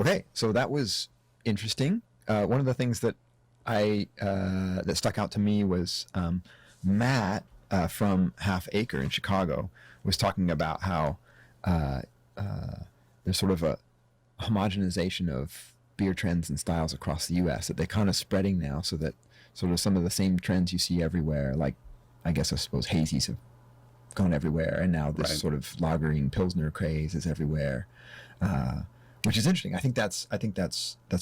Okay, so that was interesting. One of the things that that stuck out to me was Matt from Half Acre in Chicago was talking about how there's sort of a homogenization of beer trends and styles across the U.S. that they're kind of spreading now, so that sort of some of the same trends you see everywhere, like I suppose hazies have gone everywhere, and now this sort of lagering Pilsner craze is everywhere, which is interesting. I think that's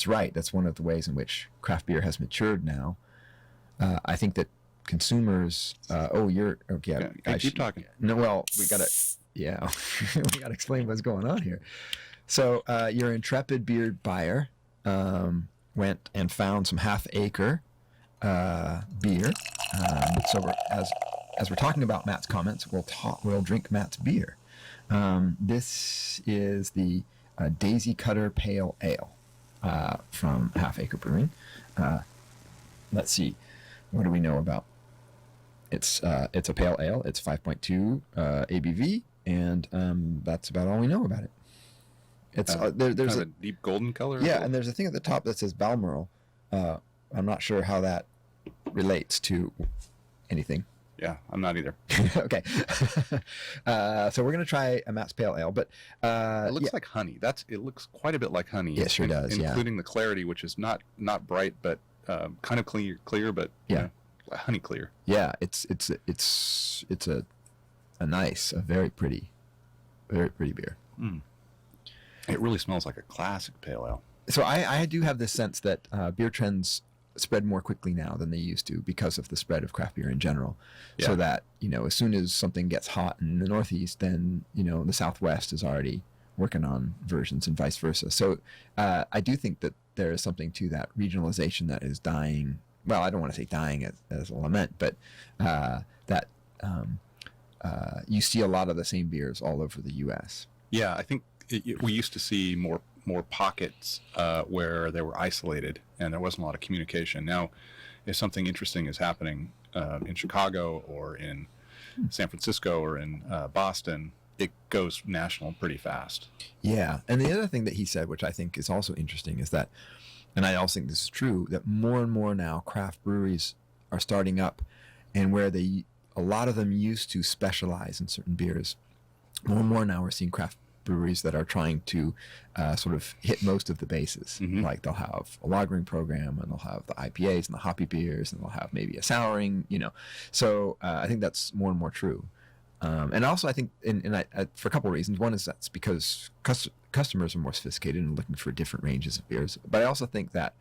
right. That's one of the ways in which craft beer has matured now. I think that consumers. You're okay. I keep talking. No, well, we gotta explain what's going on here. So your intrepid beer buyer went and found some Half Acre beer. So as we're talking about Matt's comments, we'll drink Matt's beer. This is the Daisy Cutter Pale Ale from Half Acre Brewing. Let's see, what do we know about? It's a pale ale. It's 5.2 ABV, and that's about all we know about it. It's there's a deep golden color. Yeah, and there's a thing at the top that says Balmoral. I'm not sure how that relates to anything. Yeah, I'm not either. Okay. So we're going to try a Matt's Pale Ale, but it looks like honey. It looks quite a bit like honey. It sure does, including the clarity, which is not bright, but kind of clear, but honey clear. Yeah, it's a nice, a very pretty beer. Mm. It really smells like a classic pale ale. So I do have this sense that beer trends spread more quickly now than they used to because of the spread of craft beer in general. Yeah. So that, as soon as something gets hot in the Northeast, then, the Southwest is already working on versions and vice versa. So I do think that there is something to that regionalization that is dying. Well, I don't want to say dying as a lament, but that you see a lot of the same beers all over the U.S. Yeah, I think we used to see more pockets where they were isolated and there wasn't a lot of communication. Now, if something interesting is happening in Chicago or in San Francisco or in Boston, it goes national pretty fast. Yeah, and the other thing that he said, which I think is also interesting, is that, and I also think this is true, that more and more now craft breweries are starting up, and where a lot of them used to specialize in certain beers, more and more now we're seeing craft breweries that are trying to sort of hit most of the bases. Mm-hmm. Like they'll have a lagering program, and they'll have the IPAs and the hoppy beers, and they'll have maybe a souring, So I think that's more and more true. And also I think, for a couple of reasons. One is that's because customers are more sophisticated and looking for different ranges of beers. But I also think that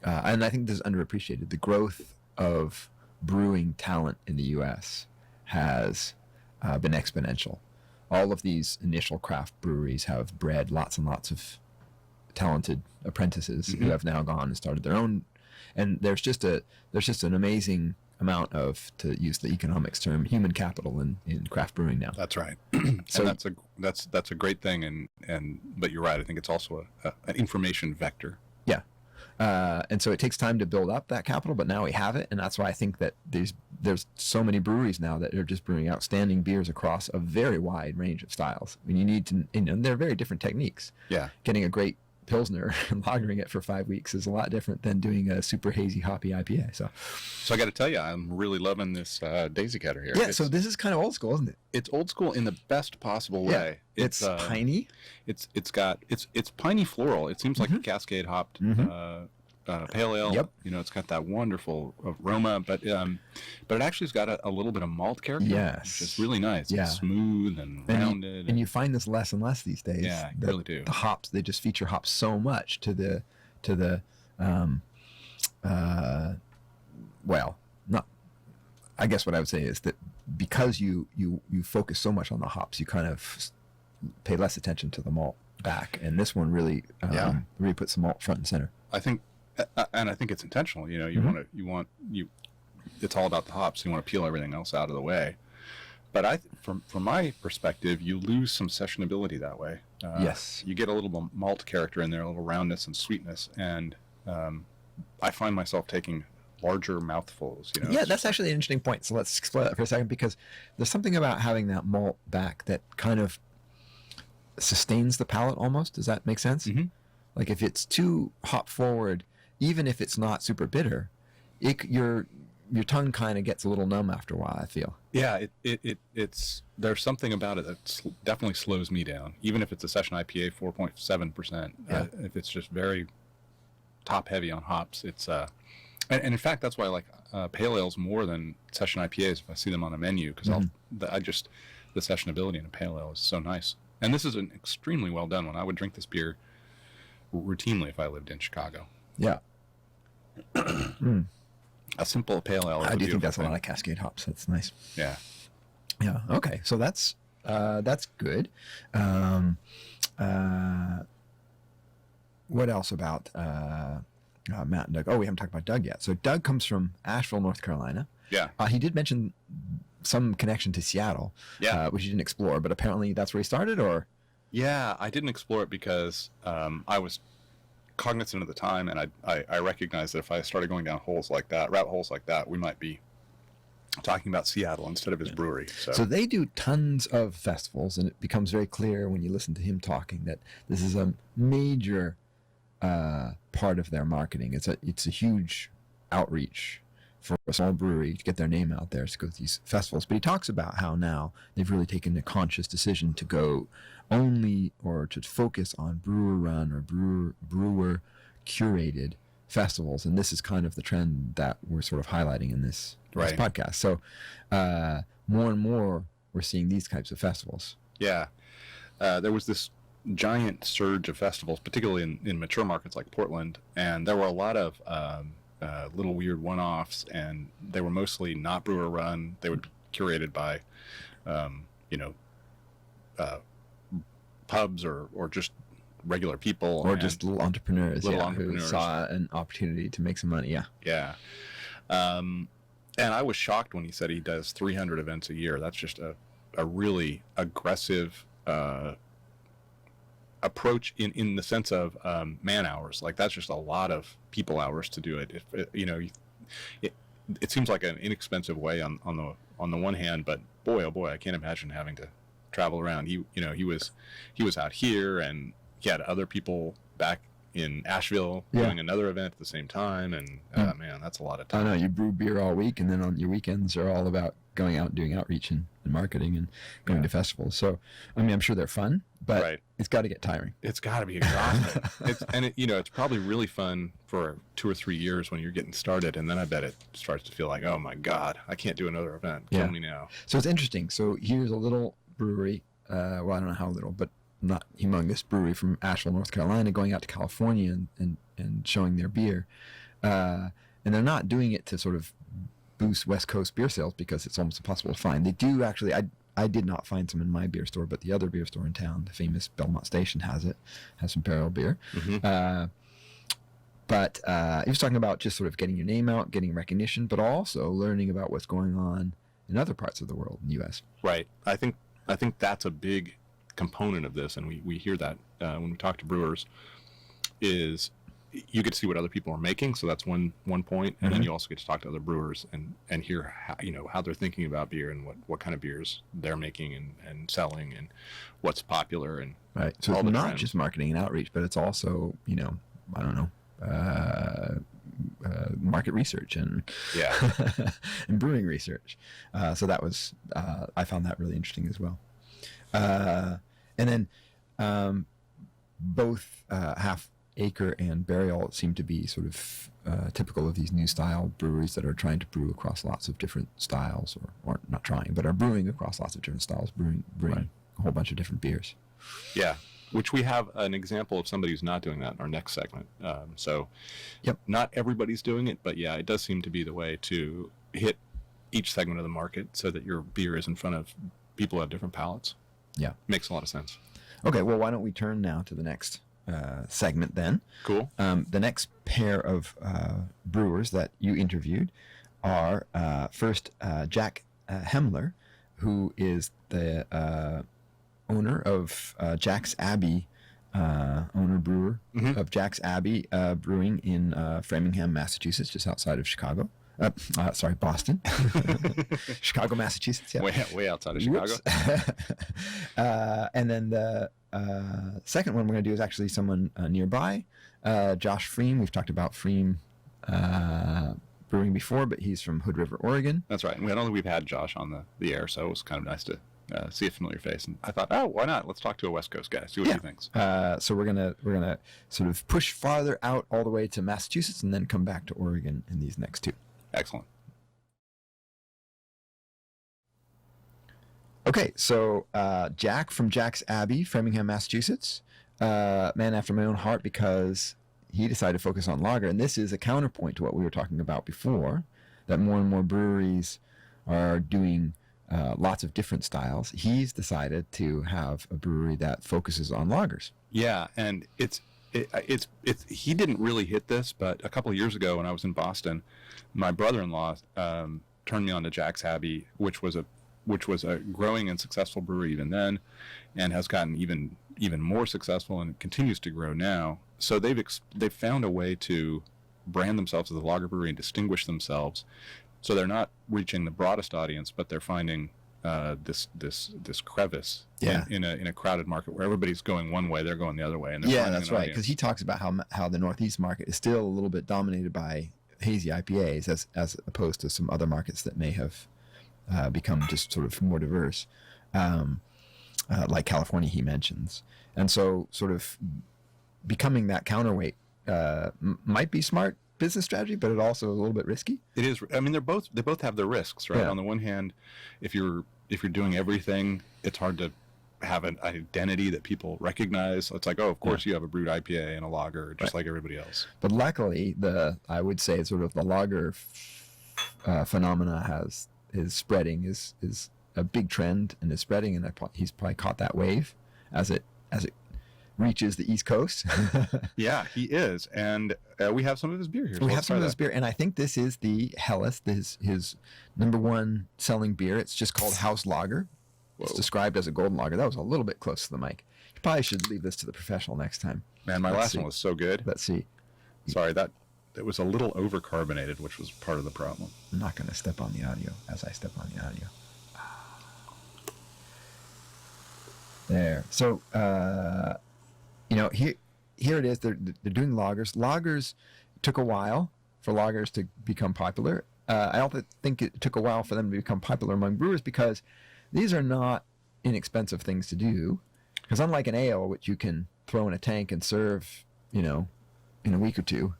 and I think this is underappreciated, the growth of brewing talent in the U.S. has been exponential. All of these initial craft breweries have bred lots and lots of talented apprentices who have now gone and started their own. And there's just an amazing amount of, to use the economics term, human capital in craft brewing now. That's right. So and that's a great thing. But you're right. I think it's also an information vector. Yeah. And so it takes time to build up that capital, but now we have it, and that's why I think that there's so many breweries now that are just brewing outstanding beers across a very wide range of styles. I mean, you need to, they're very different techniques. Yeah. Getting a great Pilsner and lagering it for 5 weeks is a lot different than doing a super hazy hoppy IPA. So I got to tell you, I'm really loving this Daisy Cutter here. Yeah. So this is kind of old school, isn't it? It's old school in the best possible way. It's piney. It's piney floral. It seems like a Cascade hopped pale ale. Yep. It's got that wonderful aroma, but it actually has got a little bit of malt character. Yes. Which is really nice. Yeah. It's smooth and rounded. And you find this less and less these days. Yeah, you really do. The hops, they just feature hops so much to the not. I guess what I would say is that because you focus so much on the hops, you kind of pay less attention to the malt back, and this one really really puts the malt front and center. I think it's intentional. It's all about the hops. You want to peel everything else out of the way. But from my perspective, you lose some sessionability that way. Yes. You get a little malt character in there, a little roundness and sweetness, and I find myself taking larger mouthfuls. Yeah, that's actually an interesting point. So let's explore that for a second, because there's something about having that malt back that kind of sustains the palate almost. Does that make sense? Mm-hmm. Like if it's too hop forward, even if it's not super bitter, your tongue kind of gets a little numb after a while, I feel. Yeah, it's there's something about it that definitely slows me down. Even if it's a session IPA 4.7%, if it's just very top heavy on hops, it's and in fact that's why I like pale ales more than session IPAs if I see them on the menu, because the sessionability in a pale ale is so nice. And this is an extremely well done one. I would drink this beer routinely if I lived in Chicago. Yeah. A simple pale ale. I do think that's a lot of Cascade hops. That's nice. Yeah. Yeah. Okay. So that's good. What else about Matt and Doug? Oh, we haven't talked about Doug yet. So Doug comes from Asheville, North Carolina. Yeah. He did mention some connection to Seattle, which he didn't explore, but apparently that's where he started, or? Yeah, I didn't explore it because I was cognizant of the time, and I recognized that if I started going down rabbit holes like that, we might be talking about Seattle instead of his brewery. So they do tons of festivals, and it becomes very clear when you listen to him talking that this is a major part of their marketing. It's a huge outreach for a small brewery to get their name out there, to go to these festivals. But he talks about how now they've really taken a conscious decision to go only, or to focus on brewer run or brewer curated festivals. And this is kind of the trend that we're sort of highlighting in this podcast. So more and more we're seeing these types of festivals. Yeah. There was this giant surge of festivals, particularly in mature markets like Portland, and there were a lot of little weird one-offs, and they were mostly not brewer run. They would be curated by pubs or just regular people, or just little entrepreneurs, who saw an opportunity to make some money. Yeah. And I was shocked when he said he does 300 events a year. That's just a really aggressive approach in the sense of man hours. Like that's just a lot of people hours to do it. It seems like an inexpensive way on the one hand, but boy oh boy, I can't imagine having to travel around. He was out here, and he had other people back in Asheville doing another event at the same time, and man, that's a lot of time. I know, you brew beer all week, and then on your weekends are all about going out and doing outreach and marketing and going to festivals. So I mean, I'm sure they're fun, but it's got to get tiring. It's got to be exhausting. It's probably really fun for 2 or 3 years when you're getting started, and then I bet it starts to feel like, oh my God, I can't do another event. Kill me now. So it's interesting. So here's a little brewery, well, I don't know how little, but not humongous brewery from Asheville, North Carolina, going out to California and showing their beer. And they're not doing it to sort of boost West Coast beer sales, because it's almost impossible to find. They do actually, I did not find some in my beer store, but the other beer store in town, the famous Belmont Station, has some pale ale beer. Mm-hmm. But he was talking about just sort of getting your name out, getting recognition, but also learning about what's going on in other parts of the world in the U.S. Right. I think that's a big component of this, and we hear that when we talk to brewers, is you get to see what other people are making, so that's one point, and then you also get to talk to other brewers and hear how they're thinking about beer and what kind of beers they're making and selling and what's popular, and so it's not just marketing and outreach, but it's also I don't know, market research and and brewing research. So that was I found that really interesting as well. And then both Half Acre and Burial seem to be sort of typical of these new style breweries that are trying to brew across lots of different styles, or not trying, but are brewing across lots of different styles, brewing a whole bunch of different beers. Yeah, which we have an example of somebody who's not doing that in our next segment. Not everybody's doing it, but it does seem to be the way to hit each segment of the market so that your beer is in front of people who have different palates. Yeah, makes a lot of sense. Okay, well, why don't we turn now to the next segment then? Cool. The next pair of brewers that you interviewed are first Jack Hemler, who is the owner of Jack's Abbey, brewer of Jack's Abbey Brewing in Framingham, Massachusetts, just outside of Chicago. Boston. Chicago, Massachusetts. Yeah. Way outside of Chicago. And then second one we're going to do is actually someone nearby, Josh Freem. We've talked about Freem Brewing before, but he's from Hood River, Oregon. That's right. And I don't think we've had Josh on the air, so it was kind of nice to see a familiar face. And I thought, oh, why not? Let's talk to a West Coast guy, see what he thinks. So we're gonna sort of push farther out all the way to Massachusetts and then come back to Oregon in these next two. Excellent. Okay, so Jack from Jack's Abbey, Framingham, Massachusetts, man after my own heart because he decided to focus on lager, and this is a counterpoint to what we were talking about before, that more and more breweries are doing lots of different styles. He's decided to have a brewery that focuses on lagers. Yeah, and it's he didn't really hit this, but a couple of years ago when I was in Boston, my brother-in-law turned me on to Jack's Abbey, which was a growing and successful brewery even then, and has gotten even more successful and continues to grow now. So they've found a way to brand themselves as a lager brewery and distinguish themselves. So they're not reaching the broadest audience, but they're finding this crevice in a crowded market where everybody's going one way, they're going the other way. And that's right. Because he talks about how the Northeast market is still a little bit dominated by hazy IPAs as opposed to some other markets that may have become just sort of more diverse, like California he mentions. And so sort of becoming that counterweight might be smart business strategy, but it also a little bit risky. It is. I mean, they both have their risks, right? Yeah. On the one hand, if you're doing everything, it's hard to have an identity that people recognize. It's like, oh, of course you have a brewed IPA and a lager, just like everybody else. But luckily, I would say sort of the lager phenomena is spreading, is a big trend and is spreading, and he's probably caught that wave as it reaches the East Coast. Yeah, he is, and we have some of his beer here. So we have some of his beer, and I think this is the Helles, his number one selling beer. It's just called House Lager. Whoa. It's described as a golden lager. That was a little bit close to the mic. You probably should leave this to the professional next time. Man, my last one was so good. Let's see. Sorry, that it was a little overcarbonated, which was part of the problem. I'm not going to step on the audio as I step on the audio. There. So, here it is. They're doing lagers. Lagers took a while for lagers to become popular. I don't think it took a while for them to become popular among brewers because these are not inexpensive things to do. Because unlike an ale, which you can throw in a tank and serve, in a week or two,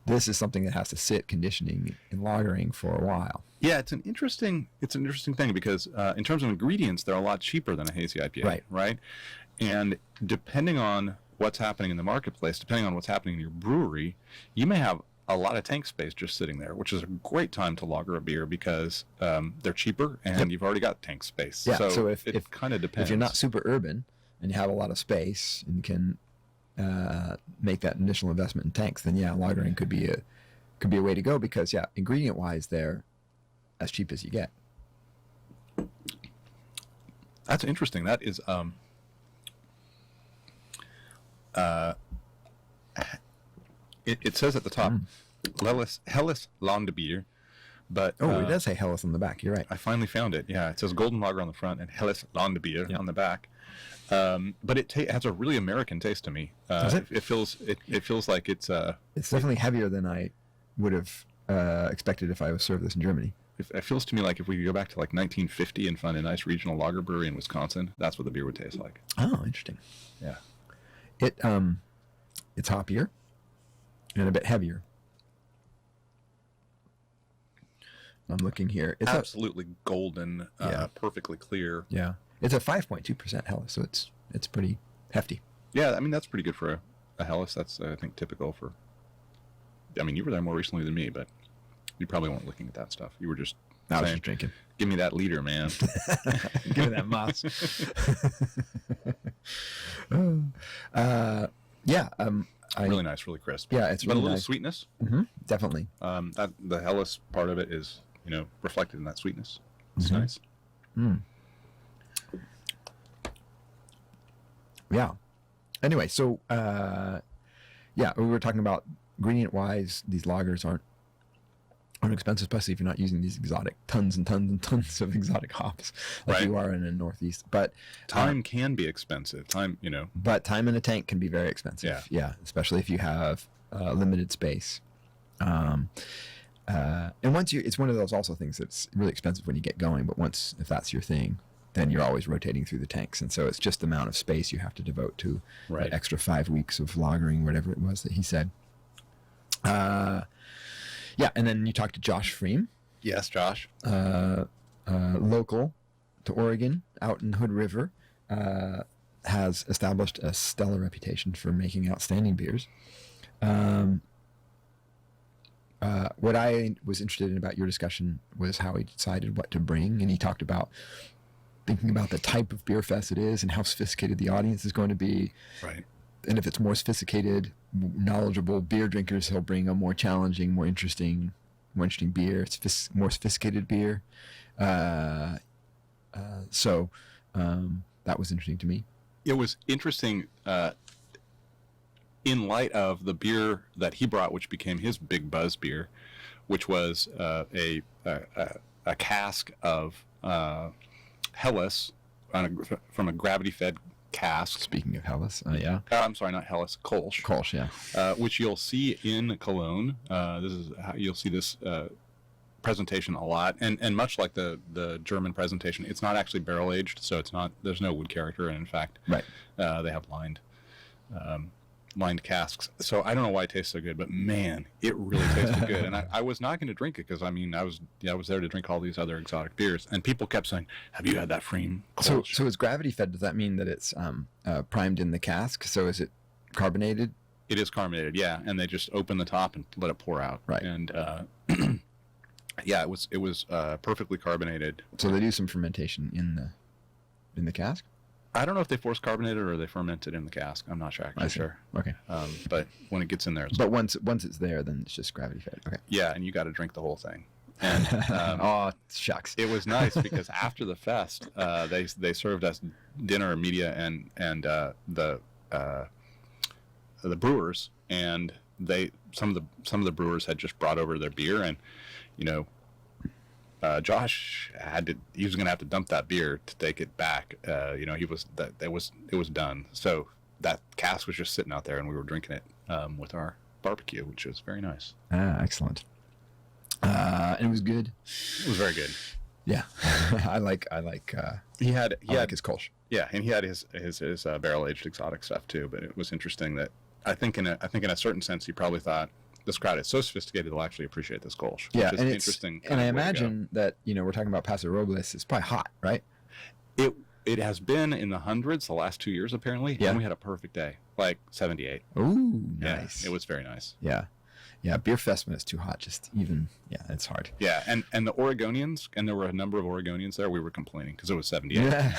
this is something that has to sit conditioning and lagering for a while. Yeah, it's an interesting thing because in terms of ingredients, they're a lot cheaper than a hazy IPA, right? And depending on what's happening in the marketplace, depending on what's happening in your brewery, you may have a lot of tank space just sitting there, which is a great time to lager a beer because they're cheaper and you've already got tank space. Yeah, so if it kind of depends. If you're not super urban and you have a lot of space and you can make that initial investment in tanks, then lagering could be a way to go because ingredient wise they're as cheap as you get. That's interesting. That is it says at the top Helles Landebier, but it does say Helles on the back. You're right. I finally found it. Yeah, it says golden lager on the front and Helles Landebier on the back. But it has a really American taste to me. Does it? It feels like it's definitely heavier than I would have expected if I was served this in Germany. It feels to me like if we could go back to like 1950 and find a nice regional lager brewery in Wisconsin, that's what the beer would taste like. Oh, interesting. Yeah. It's hoppier and a bit heavier. I'm looking here. It's absolutely golden, perfectly clear. Yeah. It's a 5.2% Helles, so it's pretty hefty. Yeah, I mean that's pretty good for a Helles. That's I think typical for. I mean, you were there more recently than me, but you probably weren't looking at that stuff. You were just I was just drinking. Give me that liter, man. Give me that moss. Really nice, really crisp. Yeah, it's really a little nice. Sweetness. Mm-hmm, definitely. That the Helles part of it is reflected in that sweetness. It's nice. Mm. Yeah. Anyway, so we were talking about ingredient wise, these lagers aren't inexpensive, especially if you're not using these exotic tons and tons and tons of exotic hops like Right. you are in the Northeast. But Time can be expensive. Time, but time in a tank can be very expensive. Yeah, especially if you have limited space. And once it's one of those also things that's really expensive when you get going. But if that's your thing, then you're always rotating through the tanks, and so it's just the amount of space you have to devote to Right. that extra 5 weeks of lagering, whatever it was that he said. Yeah, and then you talked to Josh Freem, Yes, Josh. local to Oregon, out in Hood River, has established a stellar reputation for making outstanding beers. What I was interested in about your discussion was how he decided what to bring, and he talked about thinking about the type of beer fest it is and how sophisticated the audience is going to be. Right. And if it's more sophisticated, knowledgeable beer drinkers, he'll bring a more challenging, more interesting beer. It's more sophisticated beer. So that was interesting to me. It was interesting in light of the beer that he brought, which became his big buzz beer, which was a cask of Helles from a gravity-fed cask. Speaking of Hellas, yeah. I'm sorry, not Helles, Kolsch. Kolsch, yeah. Which you'll see in Cologne. You'll see this presentation a lot, and much like the German presentation, it's not actually barrel aged, so there's no wood character, and in fact, Right. They have lined casks. So I don't know why it tastes so good, but man, it really tasted good. And I was not going to drink it because I was there to drink all these other exotic beers, and people kept saying, "Have you had that Freem?" So it's gravity fed. Does that mean that it's primed in the cask? So is it carbonated? It is carbonated, yeah, and they just open the top and let it pour out. Right. And yeah, it was perfectly carbonated. So they do some fermentation in the cask. I don't know if they force carbonated or they ferment it in the cask. I'm not sure. Okay. But when it gets in there, But once it's there, then it's just gravity fed. Okay. yeah, and you got to drink the whole thing. And Oh, shucks. it was nice because after the fest, they served us dinner, media, and the brewers, and some of the brewers had just brought over their beer, and Josh he was going to have to dump that beer to take it back. It was done. So that cask was just sitting out there, and we were drinking it with our barbecue, which was very nice. Excellent. And it was good. It was very good. Yeah. I like He had his Kolsch. Yeah, and he had his barrel aged exotic stuff too. But it was interesting that I think in a certain sense he probably thought, this crowd is so sophisticated they'll actually appreciate this Kolsch. Yeah, which is and interesting. And I imagine that we're talking about Paso Robles. It's probably hot, right? It has been in the hundreds the last 2 years apparently. Yeah. And we had a perfect day, like 78. Ooh, nice. Yeah, it was very nice. Yeah. Yeah, beer fest when it's too hot, it's hard. Yeah, and the Oregonians, and there were a number of Oregonians there, we were complaining because it was 78. Yeah.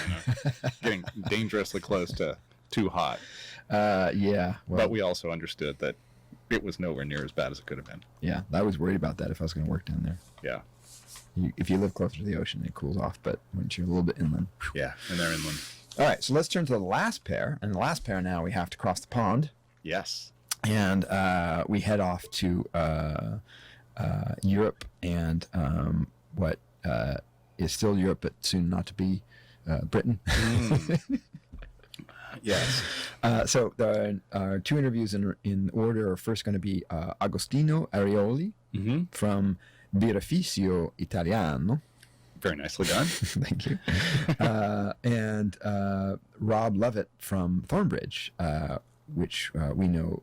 Getting dangerously close to too hot. Yeah. Well, But we also understood that it was nowhere near as bad as it could have been. yeah, I was worried about that if I was going to work down there. Yeah. If you live closer to the ocean, it cools off, but once you're a little bit inland. Yeah, and they're inland. All right, so let's turn to the last pair. And the last pair now, we have to cross the pond. Yes. And we head off to Europe and what is still Europe, but soon not to be Britain. Yes. So our two interviews in order are first going to be Agostino Arioli from Birrificio Italiano. Very nicely done. Thank you. And Rob Lovett from Thornbridge, which we know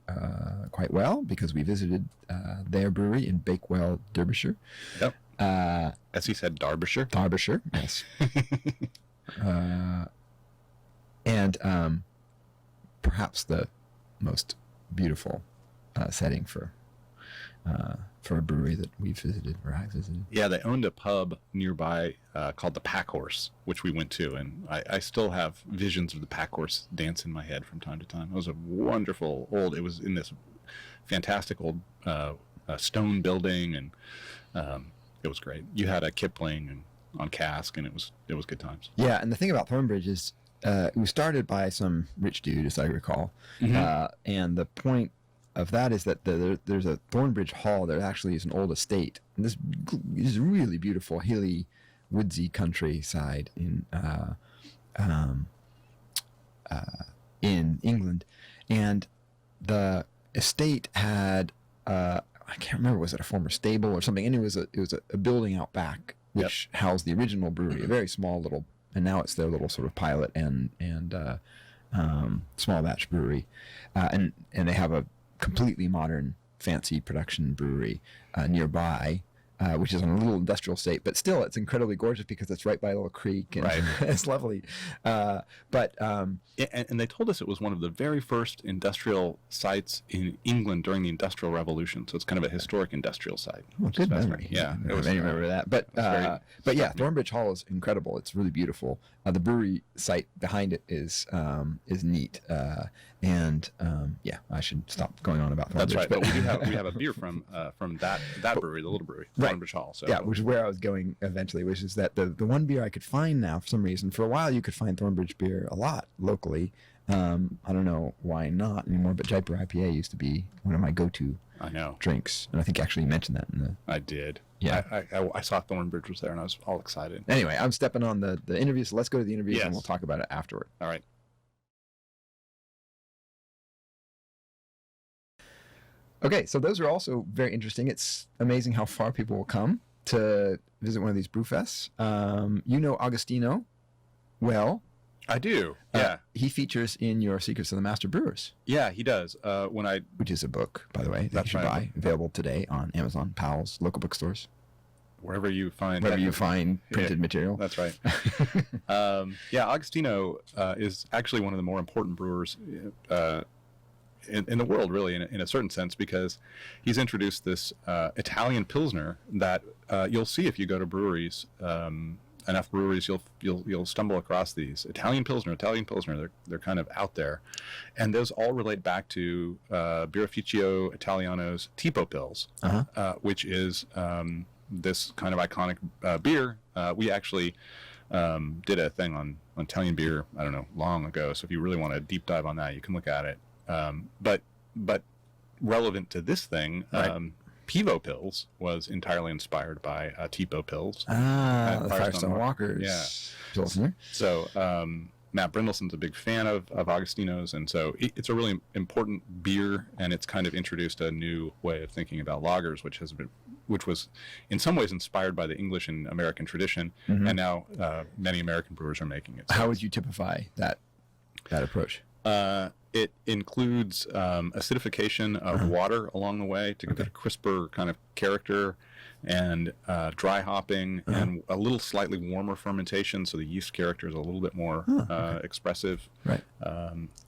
quite well because we visited their brewery in Bakewell, Derbyshire. Yep. As he said, Derbyshire. Derbyshire, yes. And perhaps the most beautiful setting for a brewery that we've visited, or I visited. Yeah, they owned a pub nearby called the Pack Horse, which we went to, and I still have visions of the Pack Horse dance in my head from time to time. It was a wonderful it was in this fantastic old stone building, and it was great. You had a Kipling on cask, and it was good times. Yeah, and the thing about Thornbridge is it was started by some rich dude, as I recall, and the point of that is that there's a Thornbridge Hall that actually is an old estate. And this is really beautiful, hilly, woodsy countryside in England. And the estate had, I can't remember, was it a former stable or something? And it was a building out back which housed the original brewery, a very small little, and now it's their little sort of pilot and small batch brewery, and they have a completely modern, fancy production brewery nearby, which is on a little industrial estate, but still it's incredibly gorgeous because it's right by a little creek and Right. it's lovely. And they told us it was one of the very first industrial sites in England during the Industrial Revolution. So it's kind of a historic industrial site. Well, which is good memory. fascinating. Yeah, I remember that. But yeah, Thornbridge Hall is incredible. It's really beautiful. The brewery site behind it is neat. Yeah, I should stop going on about Thornbridge. That's right. But we have a beer from that brewery, the little brewery, Right. Thornbridge Hall. So Yeah, which is where I was going eventually, which is that the one beer I could find now, for some reason, for a while you could find Thornbridge beer a lot locally. I don't know why not anymore, but Jaipur IPA used to be one of my go-to I know. drinks, and I think actually you mentioned that in the. I did. Yeah. I saw Thornbridge was there, and I was all excited. Anyway, I'm stepping on the interview, so let's go to the interviews and Yes. we'll talk about it afterward. All right. Okay, so those are also very interesting. It's amazing how far people will come to visit one of these brewfests. You know Agostino well. I do. Yeah. He features in your Secrets of the Master Brewers, Yeah, he does. which is a book, by the way, that That's you should right. buy. Available today on Amazon, Powell's, local bookstores, wherever you find wherever you find printed Yeah. material. That's right. Yeah, Agostino is actually one of the more important brewers in the world, really, in a certain sense, because he's introduced this Italian Pilsner that you'll see if you go to breweries. Enough breweries, you'll stumble across these Italian Pilsner. They're kind of out there, and those all relate back to Birrificio Italiano's Tipo Pils, which is this kind of iconic beer. We actually did a thing on Italian beer, I don't know, long ago. So if you really want to deep dive on that, you can look at it. But relevant to this thing, Right. Pivo Pils was entirely inspired by Tipo Pils. The Firestone Firestone Walkers. Yeah. Pilsner. So Matt Brindleson's a big fan of Agostino's, and so it's a really important beer, and it's kind of introduced a new way of thinking about lagers, which was in some ways inspired by the English and American tradition, Mhm. and now many American brewers are making it. So, How would you typify that approach? it includes acidification of water along the way to give it a crisper kind of character, and dry hopping, and a little slightly warmer fermentation, so the yeast character is a little bit more expressive. Right.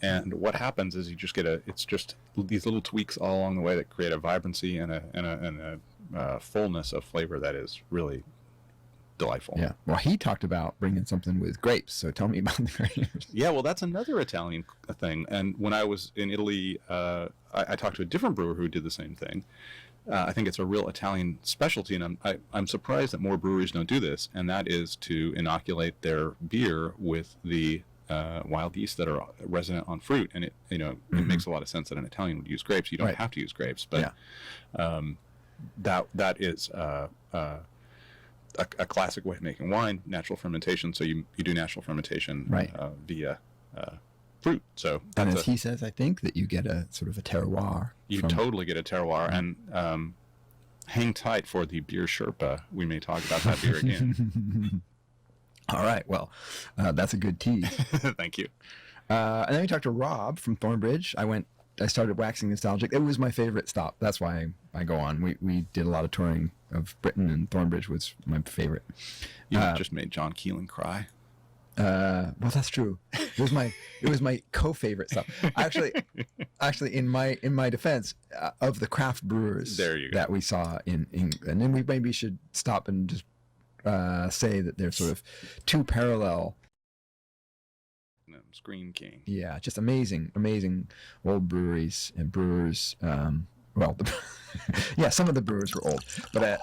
And what happens is you just get it's just these little tweaks all along the way that create a vibrancy and a fullness of flavor that is really delightful. Yeah. Well, he talked about bringing something with grapes, so tell me about the grapes. Yeah, well, that's another Italian thing. And when I was in Italy, I talked to a different brewer who did the same thing. I think it's a real Italian specialty, and I'm surprised that more breweries don't do this, and that is to inoculate their beer with the wild yeast that are resident on fruit. And it makes a lot of sense that an Italian would use grapes. You don't Right. have to use grapes, but that is a classic way of making wine, natural fermentation. So you do natural fermentation Right. Via fruit. So And that's as he says, I think that you get a sort of a terroir. you from- totally get a terroir. And hang tight for the beer Sherpa. We may talk about that beer again. All right. Well, that's a good tease. Thank you. And then we talked to Rob from Thornbridge. I started waxing nostalgic. It was my favorite stop. That's why I go on. We did a lot of touring of Britain, and Thornbridge was my favorite. You just made John Keelan cry. Well, that's true. It was my co-favorite stuff. Actually, in my defense, of the craft brewers There you go. that we saw in England, and we maybe should stop and just say that they're sort of two parallel. Screen King. Yeah, just amazing old breweries and brewers. Yeah, some of the brewers were old, but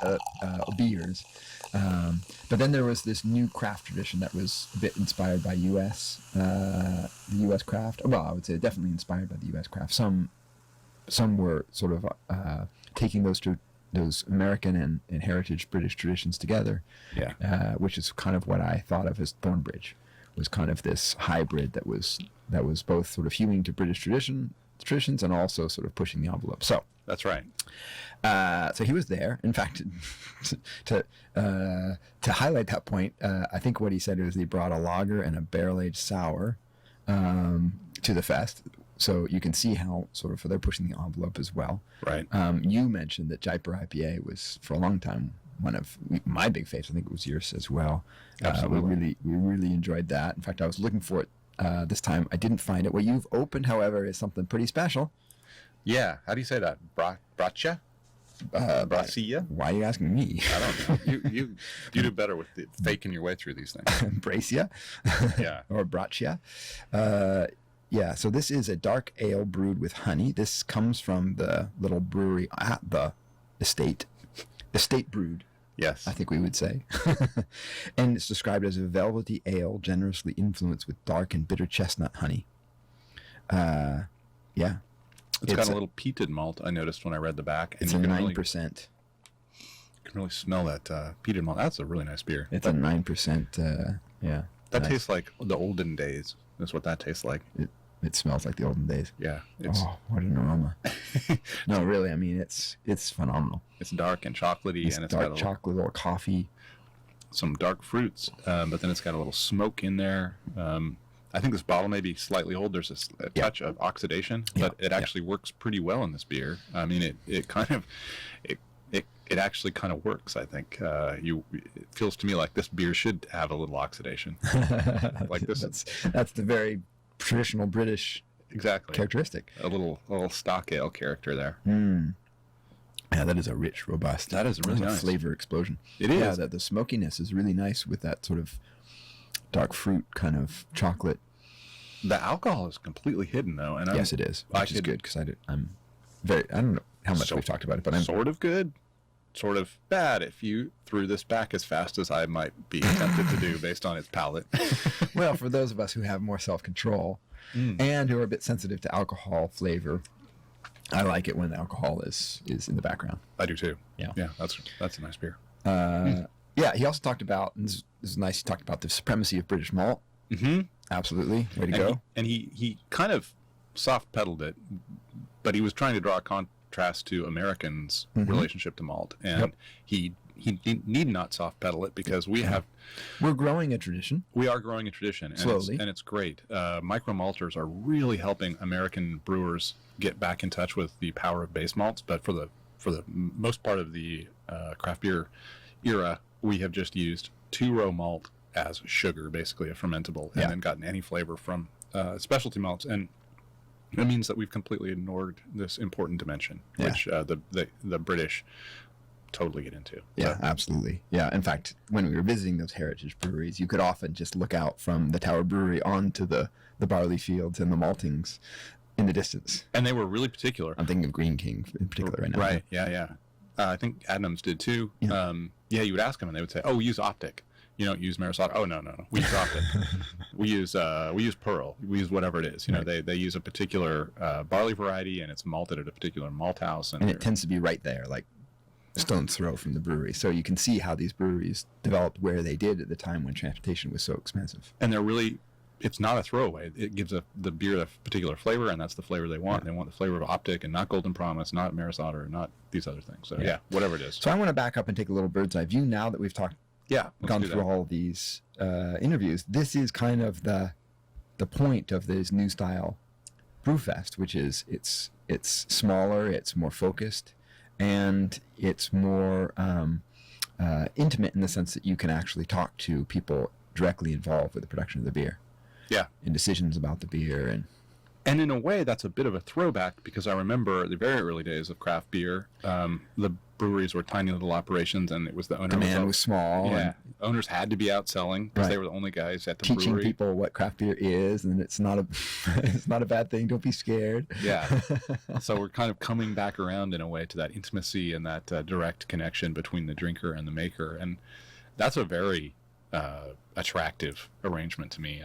beers. But then there was this new craft tradition that was a bit inspired by the U.S. craft. Well, I would say definitely inspired by the U.S. craft. Some some were sort of taking those American and heritage British traditions together, which is kind of what I thought of as Thornbridge, was kind of this hybrid that was both sort of hewing to British traditions and also sort of pushing the envelope. So that's right. So he was there. In fact, to highlight that point, I think what he said was he brought a lager and a barrel-aged sour to the fest. So you can see how sort of they're pushing the envelope as well. Right. You mentioned that Jaipur IPA was for a long time one of my big faves. I think it was yours as well. Absolutely. We really enjoyed that. In fact, I was looking for it this time. I didn't find it. What you've opened, however, is something pretty special. Yeah. How do you say that? Bracia? Bracia? Why are you asking me? I don't know. You do better with the faking your way through these things. Bracia? Yeah. Or Bracia. Yeah, so this is a dark ale brewed with honey. This comes from the little brewery at the estate brewed, Yes. I think we would say. And it's described as a velvety ale generously influenced with dark and bitter chestnut honey. Yeah. It's got a little peated malt, I noticed when I read the back. It's a 9%. You can really smell that peated malt. That's a really nice beer. It's a 9%, yeah. That tastes like the olden days. That's what that tastes like. It smells like the olden days. Yeah. Oh, what an aroma. No, really, I mean, it's phenomenal. It's dark and chocolatey. It's and it's dark got chocolate or coffee. some dark fruits, but then it's got a little smoke in there. I think this bottle may be slightly old. There's a touch of oxidation, but it actually works pretty well in this beer. I mean, it kind of... It actually kind of works, I think. It feels to me like this beer should have a little oxidation. Like this. That's the very traditional British characteristic. A little stock ale character there. Yeah, that is a rich, robust. That is really nice. Flavor explosion. It is. Yeah, the smokiness is really nice with that sort of dark fruit kind of chocolate. The alcohol is completely hidden, though. And yes, it is, which is good because I don't know how much we've talked about it, but I'm sort of good. Sort of bad if you threw this back as fast as I might be tempted to do based on its palate. Well, for those of us who have more self-control and who are a bit sensitive to alcohol flavor, I like it when the alcohol is in the background. I do too. Yeah, that's a nice beer. Yeah, he also talked about, and this is nice, he talked about the supremacy of British malt. Mm-hmm. Absolutely, way to go. He kind of soft pedaled it, but he was trying to draw a contrast to Americans' relationship to malt, and he need not soft pedal it because we're growing a tradition. We are growing a tradition, and slowly, and it's great. Micro malters are really helping American brewers get back in touch with the power of base malts. But for the most part of the craft beer era, we have just used 2-row malt as sugar, basically a fermentable, and then gotten any flavor from specialty malts. And it means that we've completely ignored this important dimension, which the British totally get into. Yeah, absolutely. Yeah, in fact, when we were visiting those heritage breweries, you could often just look out from the Tower Brewery onto the barley fields and the maltings in the distance. And they were really particular. I'm thinking of Green King in particular right now. Right, yeah. I think Adams did too. Yeah. You would ask them and they would say, oh, we use Optic. You don't use Marisol. Oh, no. We use Optic. we use Pearl. We use whatever it is. You know, they use a particular barley variety, and it's malted at a particular malt house. And it tends to be right there, like a stone's throw from the brewery. So you can see how these breweries developed where they did at the time when transportation was so expensive. And they're really, it's not a throwaway. It gives the beer a particular flavor, and that's the flavor they want. They want the flavor of Optic and not Golden Promise, not Maris Otter, not these other things. So whatever it is. So I want to back up and take a little bird's eye view now that we've gone through all these interviews. This is kind of the point of this new style brewfest, which is it's smaller, it's more focused, and it's more intimate in the sense that you can actually talk to people directly involved with the production of the beer. Yeah. And decisions about the beer. And in a way, that's a bit of a throwback because I remember the very early days of craft beer. The breweries were tiny little operations, and it was the owner. Demand was small. Yeah, owners had to be out selling because they were the only guys at the brewery. Teaching people what craft beer is, and it's not a bad thing. Don't be scared. Yeah. So we're kind of coming back around in a way to that intimacy and that direct connection between the drinker and the maker, and that's a very attractive arrangement to me.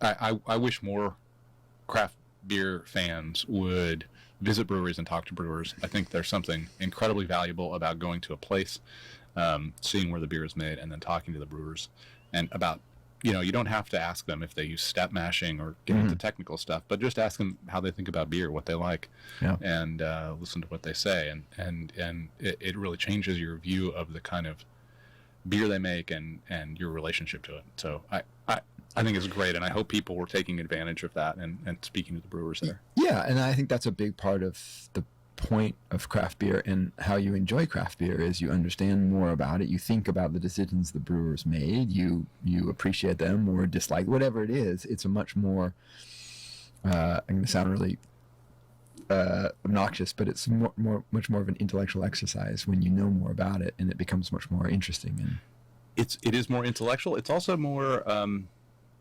I wish more craft beer fans would visit breweries and talk to brewers. I think there's something incredibly valuable about going to a place, seeing where the beer is made, and then talking to the brewers and about, you don't have to ask them if they use step mashing or get into technical stuff, but just ask them how they think about beer, what they like, and listen to what they say. And it really changes your view of the kind of beer they make and your relationship to it. So I think it's great, and I hope people were taking advantage of that and speaking to the brewers there. Yeah, and I think that's a big part of the point of craft beer and how you enjoy craft beer is you understand more about it. You think about the decisions the brewers made. You appreciate them or dislike whatever it is. It's a much more I'm going to sound really obnoxious, but it's much more of an intellectual exercise when you know more about it, and it becomes much more interesting. And it is more intellectual. It's also more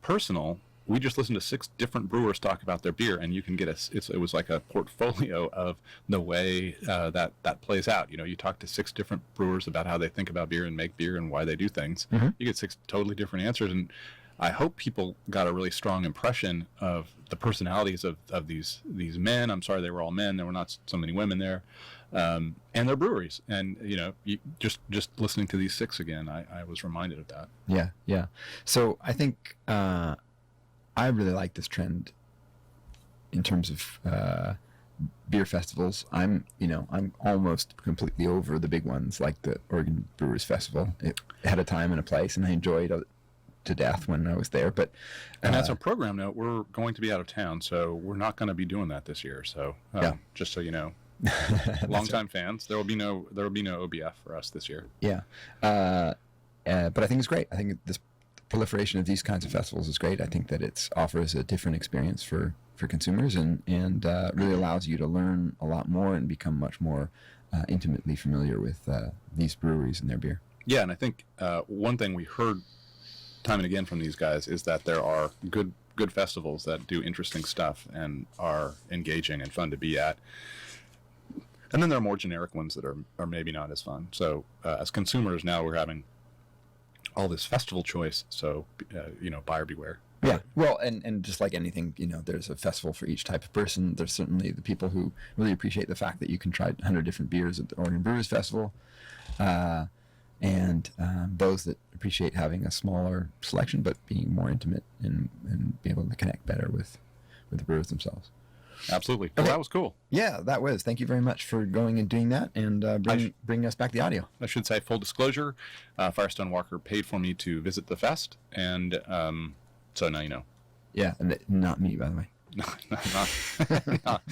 personal. We just listened to 6 different brewers talk about their beer, and you can get it was like a portfolio of the way that plays out. You talk to 6 different brewers about how they think about beer and make beer and why they do things. You get 6 totally different answers, and I hope people got a really strong impression of the personalities of these men. I'm sorry they were all men. There were not so many women there, and their breweries. And just listening to these 6 again, I was reminded of that. Yeah. So I think I really like this trend in terms of beer festivals. I'm almost completely over the big ones like the Oregon Brewers Festival. It had a time and a place, and I enjoyed it to death when I was there. But and as a program note, we're going to be out of town, so we're not going to be doing that this year. So just so you know, longtime fans, there will be no OBF for us this year. Yeah, but I think it's great. I think this proliferation of these kinds of festivals is great. I think that it offers a different experience for consumers and really allows you to learn a lot more and become much more intimately familiar with these breweries and their beer. Yeah, and I think one thing we heard time and again from these guys is that there are good festivals that do interesting stuff and are engaging and fun to be at. And then there are more generic ones that are maybe not as fun. So as consumers now, we're having all this festival choice, so buyer beware. Yeah, well, and just like anything, there's a festival for each type of person. There's certainly the people who really appreciate the fact that you can try 100 different beers at the Oregon Brewers Festival, and those that appreciate having a smaller selection but being more intimate and be able to connect better with the brewers themselves. Absolutely. Well, Okay. that was cool. Yeah, that was. Thank you very much for going and doing that and bring us back the audio. I should say, full disclosure, Firestone Walker paid for me to visit the fest, and so now you know. Yeah, and not me, by the way. not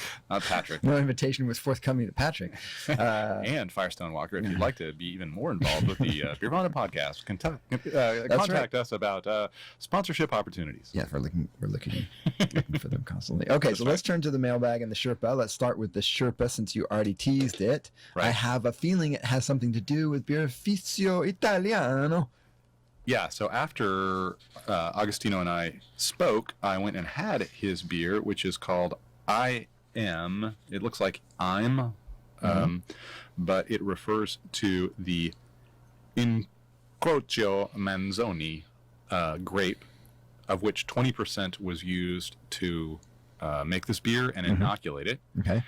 Patrick. No invitation was forthcoming to Patrick. And Firestone Walker, if you'd like to be even more involved with the Beervana podcast, contact us about sponsorship opportunities. Yeah, we're looking for them constantly. Okay, so let's turn to the mailbag and the Sherpa. Let's start with the Sherpa since you already teased it. Right. I have a feeling it has something to do with Birrificio Italiano. Yeah, so after Agostino and I spoke, I went and had his beer, which is called I Am. It looks like I'm, but it refers to the Incrocio Manzoni grape, of which 20% was used to make this beer and inoculate it. Okay.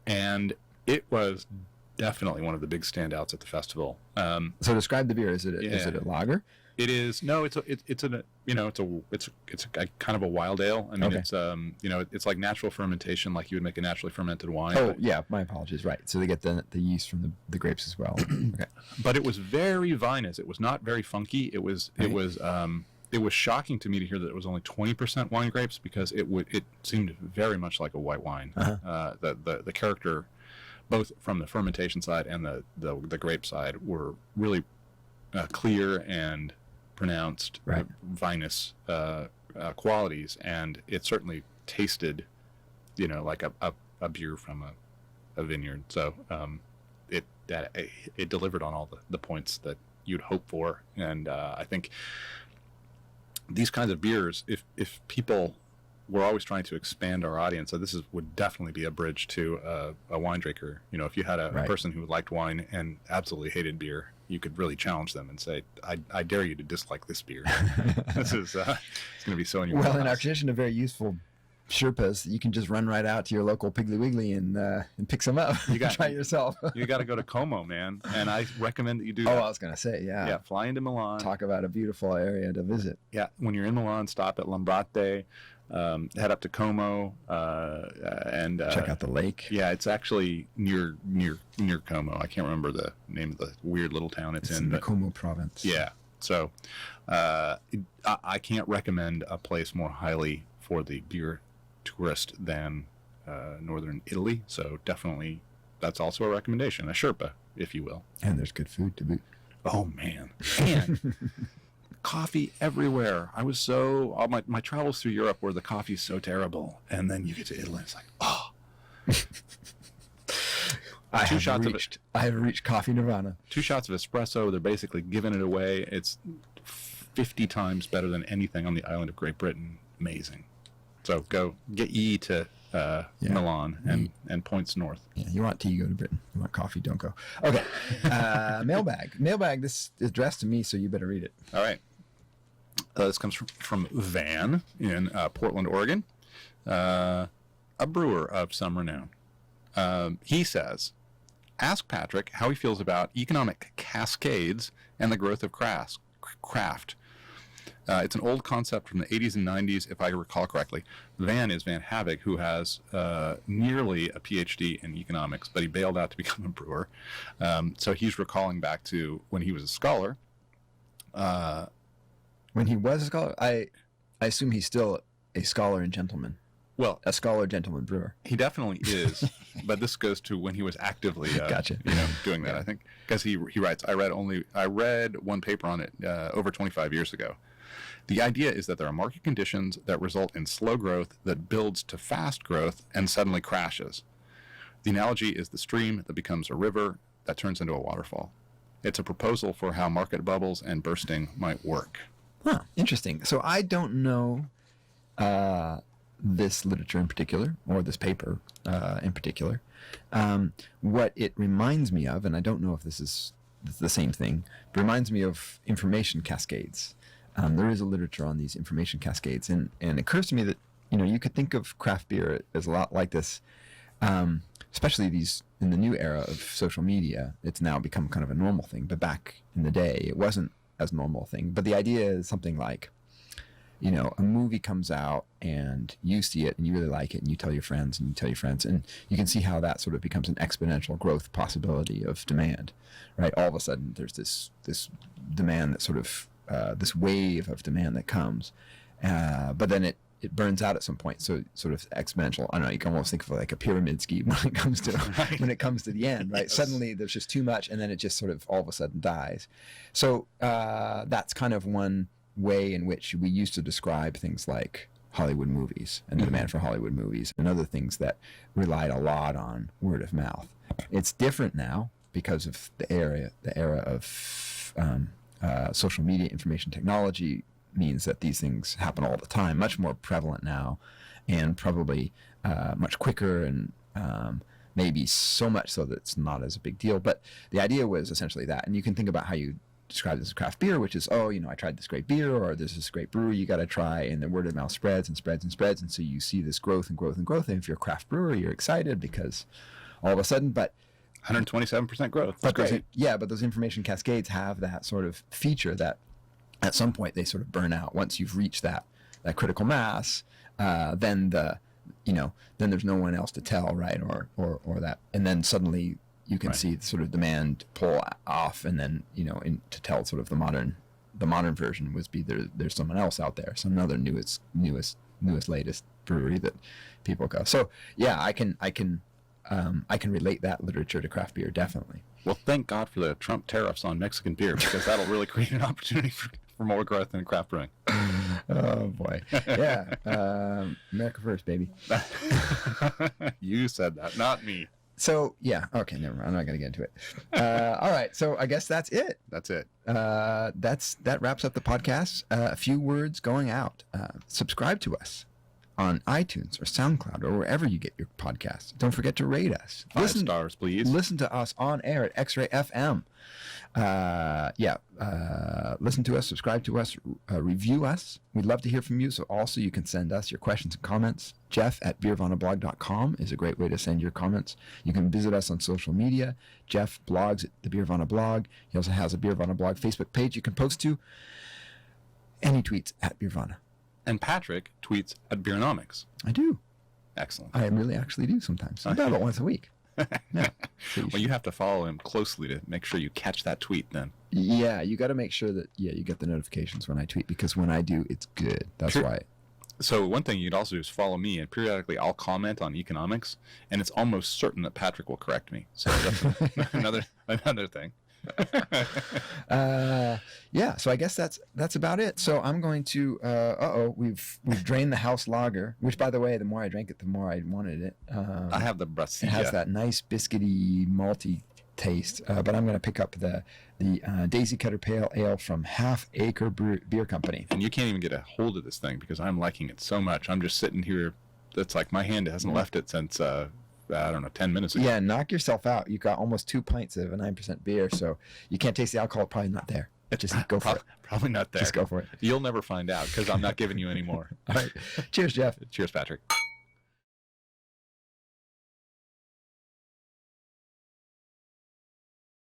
And it was definitely one of the big standouts at the festival. So describe the beer. Is it a lager? It is it's a kind of a wild ale. I mean, Okay. it's like natural fermentation, like you would make a naturally fermented wine. Oh, yeah, my apologies. Right. So they get the yeast from the grapes as well. Okay. But it was very vinous. It was not very funky. It was shocking to me to hear that it was only 20% wine grapes because it seemed very much like a white wine. The character, both from the fermentation side and the grape side, were really clear and pronounced vinous qualities, and it certainly tasted, like a beer from a vineyard. So it delivered on all the points that you'd hope for, and I think these kinds of beers, if people were always trying to expand our audience, so this would definitely be a bridge to a wine drinker. If you had a person who liked wine and absolutely hated beer, you could really challenge them and say, I dare you to dislike this beer. This is it's going to be so in your Well, wheelhouse. in our tradition of very useful Sherpas, you can just run right out to your local Piggly Wiggly and pick some up. You got try it yourself. You got to go to Como, man, and I recommend that you do that. Oh, I was gonna say, yeah, fly into Milan. Talk about a beautiful area to visit. Yeah, when you're in Milan, stop at Lambrate, head up to Como, and check out the lake. Yeah, it's actually near Como. I can't remember the name of the weird little town it's in the Como province. Yeah, so I can't recommend a place more highly for the beer tourist than northern Italy. So definitely, that's also a recommendation, a Sherpa, if you will. And there's good food to boot. Oh man, and coffee everywhere. I was so my travels through Europe where the coffee's so terrible, and then you get to Italy, it's like, oh. I have reached coffee nirvana. 2 shots of espresso. They're basically giving it away. It's 50 times better than anything on the island of Great Britain. Amazing. So go get ye to Milan and points north. Yeah, you want tea, go to Britain. You want coffee, don't go. Okay. Mailbag. This is addressed to me, so you better read it. All right. This comes from Van in Portland, Oregon, a brewer of some renown. He says, ask Patrick how he feels about economic cascades and the growth of craft. It's an old concept from the 80s and 90s, if I recall correctly. Van is Van Havig, who has nearly a PhD in economics, but he bailed out to become a brewer. So he's recalling back to when he was a scholar. When he was a scholar? I assume he's still a scholar and gentleman. Well, a scholar, gentleman brewer. He definitely is, but this goes to when he was actively, doing that. I think because he writes, I read one paper on it over 25 years ago. The idea is that there are market conditions that result in slow growth that builds to fast growth and suddenly crashes. The analogy is the stream that becomes a river that turns into a waterfall. It's a proposal for how market bubbles and bursting might work. Huh, interesting. So I don't know this literature in particular, or this paper in particular. What it reminds me of, and I don't know if this is the same thing, but reminds me of information cascades. There is a literature on these information cascades, and it occurs to me that you could think of craft beer as a lot like this, especially these in the new era of social media. It's now become kind of a normal thing, but back in the day, it wasn't as normal a thing. But the idea is something like, a movie comes out and you see it and you really like it and you tell your friends and you can see how that sort of becomes an exponential growth possibility of demand, right? All of a sudden there's this demand that sort of this wave of demand that comes, but then it burns out at some point. So sort of exponential. I don't know. You can almost think of it like a pyramid scheme when it comes to the end, right? Yes. Suddenly there's just too much, and then it just sort of all of a sudden dies. So that's kind of one way in which we used to describe things like Hollywood movies and the demand for Hollywood movies and other things that relied a lot on word of mouth. It's different now because of the era of social media. Information technology means that these things happen all the time, much more prevalent now, and probably much quicker, and maybe so much so that it's not as a big deal. But the idea was essentially that, and you can think about how you describe this as craft beer, which is, I tried this great beer, or there's this great brewery you got to try, and the word of mouth spreads and spreads and spreads, and so you see this growth and growth and growth, and if you're a craft brewer, you're excited because all of a sudden, but 127% growth. That's great. But those information cascades have that sort of feature that at some point they sort of burn out. Once you've reached that critical mass, then then there's no one else to tell, right? Or that, and then suddenly you can see the sort of demand pull off, and then to tell sort of the modern version would be there's someone else out there, some other newest latest brewery that people go. So yeah, I can relate that literature to craft beer, definitely. Well, thank God for the Trump tariffs on Mexican beer, because that'll really create an opportunity for more growth in craft brewing. Oh boy, yeah, America first, baby. You said that, not me. So yeah, okay, never mind. I'm not gonna get into it. All right, so I guess that's it. That's it. That wraps up the podcast. A few words going out. Subscribe to us on iTunes or SoundCloud or wherever you get your podcasts. Don't forget to rate us. 5 stars, please. Listen to us on air at XRAY FM. Listen to us, subscribe to us, review us. We'd love to hear from you. So also you can send us your questions and comments. Jeff at beervanablog.com is a great way to send your comments. You can visit us on social media. Jeff blogs at the Beervana blog. He also has a Beervana blog Facebook page you can post to. And he tweets at Beervana. And Patrick tweets at Beernomics. I do. Excellent. I really actually do sometimes. About once a week. Yeah. Well, you have to follow him closely to make sure you catch that tweet then. Yeah, you got to make sure that, you get the notifications when I tweet, because when I do, it's good. That's why. So one thing you'd also do is follow me, and periodically I'll comment on economics, and it's almost certain that Patrick will correct me. So that's another thing. So I guess that's about it. So I'm going to we've drained the house lager, which, by the way, the more I drank it, the more I wanted it. I have the Brasilla. It has that nice biscuity malty taste, but I'm going to pick up the Daisy Cutter Pale Ale from Half Acre Beer Company. And you can't even get a hold of this thing because I'm liking it so much. I'm just sitting here. It's like my hand hasn't left it since I don't know, 10 minutes ago. Yeah, knock yourself out. You got almost 2 pints of a 9% beer, so you can't taste the alcohol. Probably not there. Just go for it. Probably not there. Just go for it. You'll never find out because I'm not giving you any more. All right. Cheers, Jeff. Cheers, Patrick.